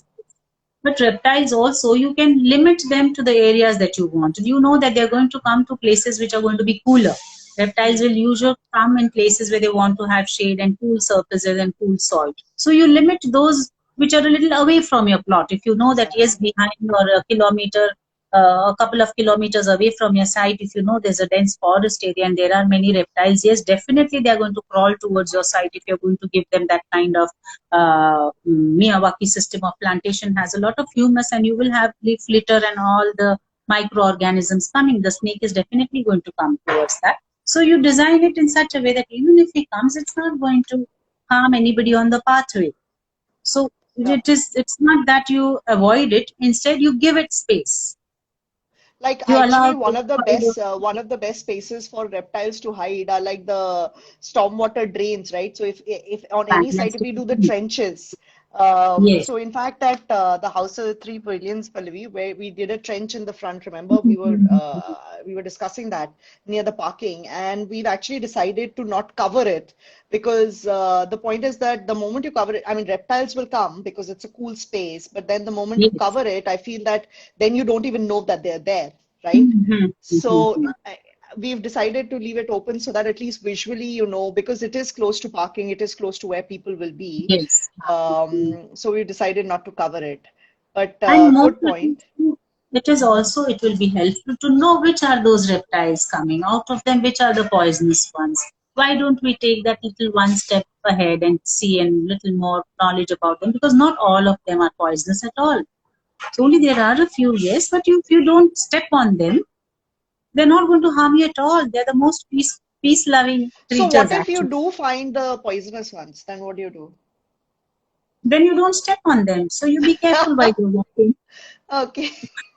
But reptiles also, you can limit them to the areas that you want. You know that they're going to come to places which are going to be cooler. Reptiles will usually come in places where they want to have shade and cool surfaces and cool soil. So you limit those which are a little away from your plot. If you know that, yes, Exactly. behind or a kilometer, a couple of kilometers away from your site, if you know there's a dense forest area and there are many reptiles, yes, definitely they're going to crawl towards your site if you're going to give them that kind of Miyawaki system of plantation. Has a lot of humus, and you will have leaf litter and all the microorganisms coming. The snake is definitely going to come towards that. So you design it in such a way that even if he comes, it's not going to harm anybody on the pathway. So Yeah. it's not that you avoid it. Instead, you give it space. Like You actually allow one of the best spaces for reptiles to hide are like the stormwater drains, right? So if on any site, if fantastic. we do the trenches, Yes. so in fact at the House of Three Pavilions, Pallavi, where we did a trench in the front, remember we were discussing that near the parking, and we've actually decided to not cover it because the point is that the moment you cover it, I mean reptiles will come because it's a cool space, but then the moment you Yes. cover it, I feel that then you don't even know that they're there, right? Mhm. So Mhm. we've decided to leave it open so that at least visually you know, because it is close to parking, it is close to where people will be. Yes. So we decided not to cover it. But And more good point. it is also, it will be helpful to know which are those reptiles coming out of them, which are the poisonous ones. Why don't we take that little one step ahead and see and little more knowledge about them? Because not all of them are poisonous at all. So only there are a few, yes, but if you don't step on them, they're not going to harm you at all. They're the most peace loving So creatures what if you actually. do find the poisonous ones? Then what do you do? Then you don't step on them. So you be careful while you're walking. Okay,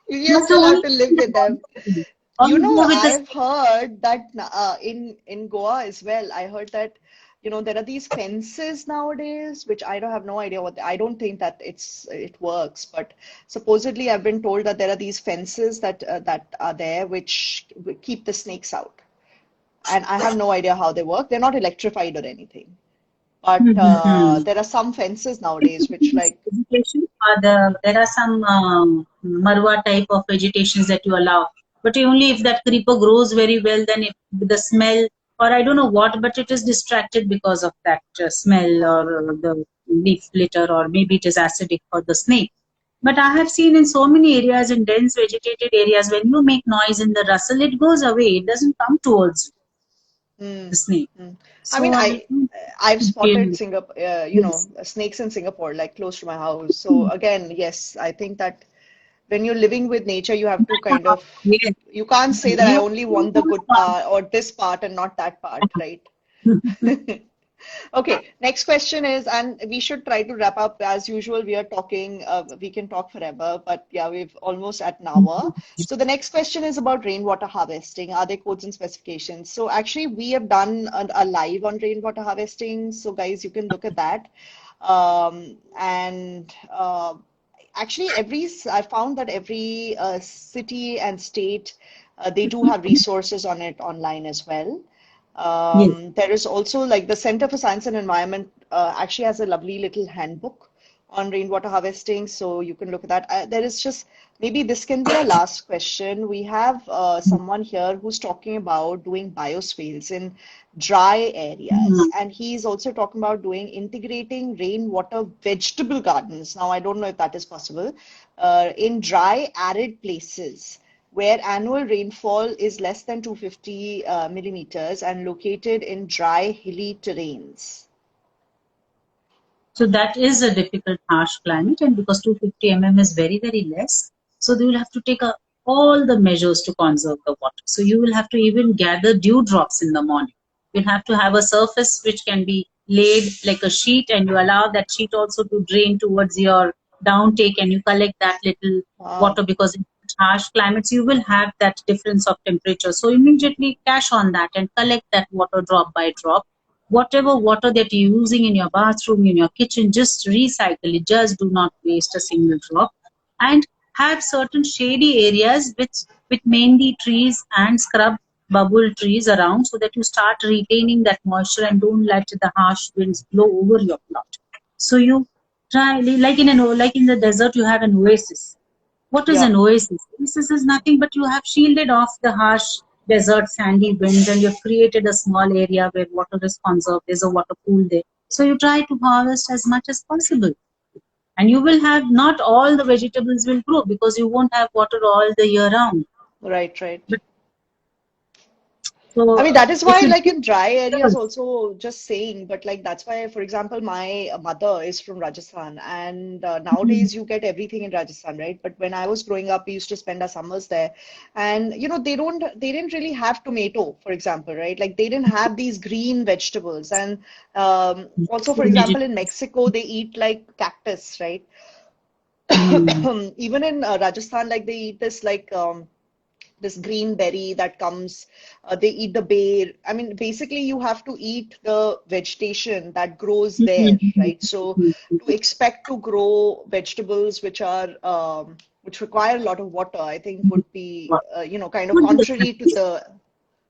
you That's the still have only to live thing with about them. it. Or You you know, go with the I've heard that in Goa as well. I heard that there are these fences nowadays, which I don't have no idea I don't think that it works, but supposedly I've been told that there are these fences that are there which keep the snakes out, and I have no idea how they work. They're not electrified or anything, but there are some fences nowadays which like vegetation or there are some marwa type of vegetations that you allow, but only if that creeper grows very well, then if the smell or I don't know what, but it is distracted because of that smell or the leaf litter, or maybe it is acidic for the snake. But I have seen in so many areas, in dense vegetated areas, when you make noise in the rustle, it goes away, it doesn't come towards hmm, the snake. hmm. I So mean, I don't I've spotted really. Singapore, Yes. snakes in Singapore, like close to my house. So again, yes, I think that when you're living with nature, you have to kind of, Yes. you can't say that I You only want the good part or this part and not that part, right? Okay, next question is, and we should try to wrap up as usual. We are talking, we can talk forever, but yeah, we've almost at an hour. So the next question is about rainwater harvesting. Are there codes and specifications? So actually, we have done a live on rainwater harvesting. So guys, you can look at that. And actually, I found that every city and state, they do have resources on it online as well. Yes. There is also like the Center for Science and Environment actually has a lovely little handbook on rainwater harvesting, so you can look at that. There is just maybe this can be our last question. We have someone here who's talking about doing biospheres in dry areas, Mm. and he's also talking about doing integrating rainwater vegetable gardens. Now, I don't know if that is possible in dry, arid places where annual rainfall is less than 250 millimeters and located in dry, hilly terrains. So that is a difficult, harsh climate, and because 250 mm is very, very less, so they will have to take all the measures to conserve the water. So you will have to even gather dewdrops in the morning. You'll have to have a surface which can be laid like a sheet, and you allow that sheet also to drain towards your downtake, and you collect that little Wow. water, because in harsh climates you will have that difference of temperature. So immediately cash on that and collect that water drop by drop. Whatever water that you're using in your bathroom, in your kitchen, just recycle it. Just do not waste a single drop. And have certain shady areas with mainly trees and scrub bubble trees around, so that you start retaining that moisture and don't let the harsh winds blow over your plot. So you Try like in the desert you have an oasis. What is Yeah. an oasis? Oasis is nothing but you have shielded off the harsh desert sandy winds and you've created a small area where water is conserved. There's a water pool there. So you try to harvest as much as possible. And you will have, not all the vegetables will grow because you won't have water all the year round. Right, right. But I so mean, that is if why, you like do in dry areas, also just saying, but like that's why, for example, my mother is from Rajasthan, and nowadays you get everything in Rajasthan, right? But when I was growing up, we used to spend our summers there, and they didn't really have tomato, for example, right? Like they didn't have these green vegetables, and also, for example, in Mexico, they eat like cactus, right? mm, Even in Rajasthan, like they eat this green berry that comes, they eat the bear. I mean, basically, you have to eat the vegetation that grows there, right? So, to expect to grow vegetables which require a lot of water, I think would be, kind of would be contrary to the.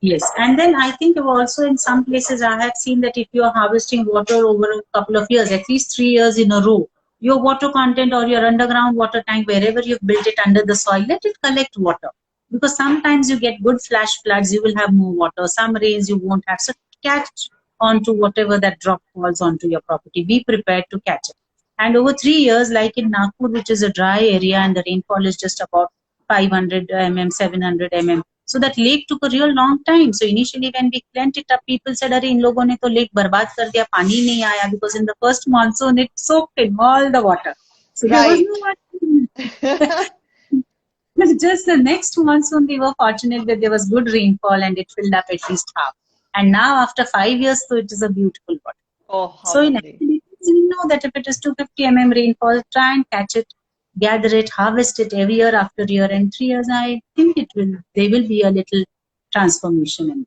yes, and then I think also in some places I have seen that if you are harvesting water over a couple of years, at least 3 years in a row, your water content or your underground water tank, wherever you've built it under the soil, let it collect water. Because sometimes you get good flash floods, you will have more water. Some rains you won't have. So catch onto whatever that drop falls onto your property. Be prepared to catch it. And over 3 years, like in Nagpur, which is a dry area and the rainfall is just about 500 mm, 700 mm. So that lake took a real long time. So initially when we cleaned it up, people said, "Arey, in logon ne to lake बर्बाद कर दिया, पानी नहीं आया," because in the first monsoon it soaked in all the water. So there was Right. no water. Just the next monsoon, we were fortunate that there was good rainfall and it filled up at least half. And now after 5 years, so it is a beautiful water. Oh, how So in lovely. activities, we know that if it is 250 mm rainfall, try and catch it, gather it, harvest it every year after year. And 3 years, I think there will be a little transformation in the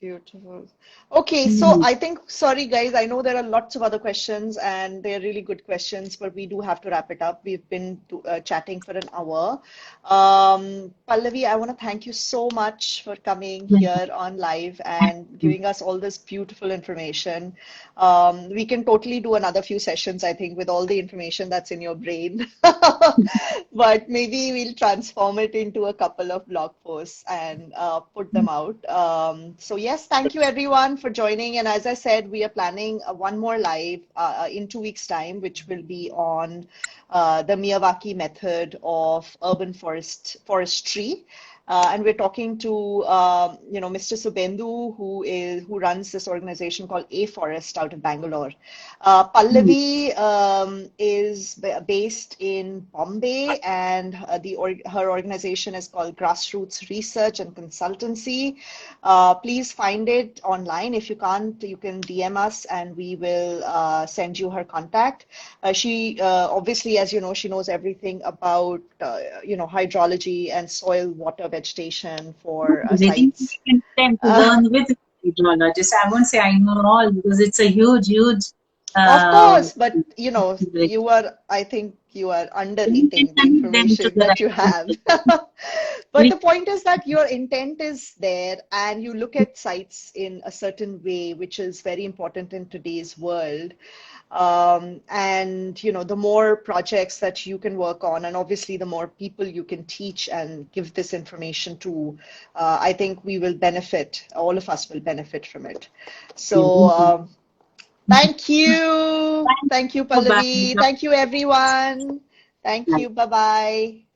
Beautiful. Okay, so crop. I think, sorry guys, I know there are lots of other questions and they're really good questions, but we do have to wrap it up. We've been chatting for an hour. Pallavi, I want to thank you so much for coming here on live and giving us all this beautiful information. We can totally do another few sessions, I think, with all the information that's in your brain. But maybe we'll transform it into a couple of blog posts and put them out. So yes, thank you everyone for joining. And as I said, we are planning one more live in 2 weeks' time, which will be on the Miyawaki method of urban forestry. And we're talking to Mr. Subendu, who runs this organization called A Forest out of Bangalore. Pallavi is based in Bombay, and her organization is called Grassroots Research and Consultancy. Please find it online. If you can't, you can DM us, and we will send you her contact. She obviously, as you know, she knows everything about hydrology and soil water vegetation for Very sites. important to learn with hydrologists. I won't say I know all because it's a huge, huge. Of Uh, course, but I think you are we can underrating the connect them to information the that you right have. people. But We the point is that your intent is there and you look at sites in a certain way, which is very important in today's world. And the more projects that you can work on, and obviously the more people you can teach and give this information to, I think we will benefit, all of us will benefit from it. So, thank you. Thank you, Bye. Pallavi. Thank you, everyone. Thank you. Bye bye.